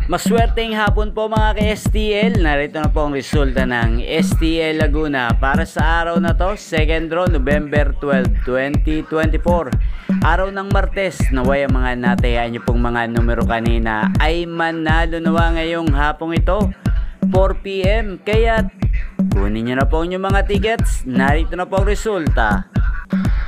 Maswerteng hapon po mga ka-STL. Narito na po ang resulta ng STL Laguna para sa araw na to, second draw, November 12, 2024. Araw ng Martes, naway ang mga natayaan nyo pong mga numero kanina ay manalo nawa ngayong hapong ito, 4 PM. Kaya kunin nyo na po yung mga tickets. Narito na po ang resulta.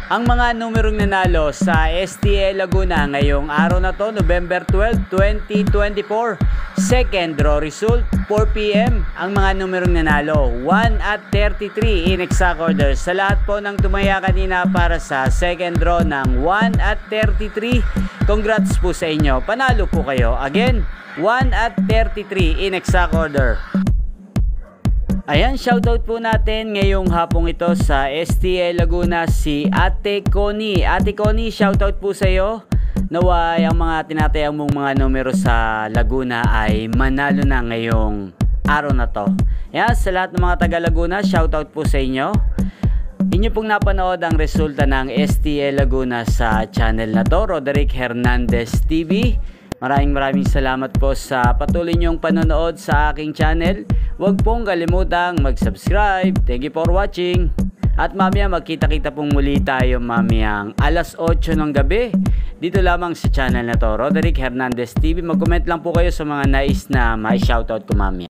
Ang mga numerong nanalo sa STL Laguna ngayong araw na to, November 12, 2024. Second draw result, 4 PM. Ang mga numerong nanalo, 1 at 33 in exact order. Sa lahat po ng tumaya kanina para sa second draw ng 1 at 33, congrats po sa inyo. Panalo po kayo. Again, 1 at 33 in exact order. Ayan, shoutout po natin ngayong hapong ito sa STL Laguna si Ate Connie. Ate Connie, shoutout po sa iyo. Naway ang mga tinatayang mong mga numero sa Laguna ay manalo na ngayong araw na to. Ayan, sa lahat ng mga taga Laguna, shoutout po sa inyo. Inyo pong napanood ang resulta ng STL Laguna sa channel na to, Roderick Hernandez TV. Maraming salamat po sa patuloy niyong panonood sa aking channel. Huwag pong kalimutang mag-subscribe. Thank you for watching. At mamaya magkita-kita pong muli tayo mamayang alas 8 ng gabi. Dito lamang sa channel na to, Roderick Hernandez TV. Mag-comment lang po kayo sa mga nais na ma-shoutout ko mamaya.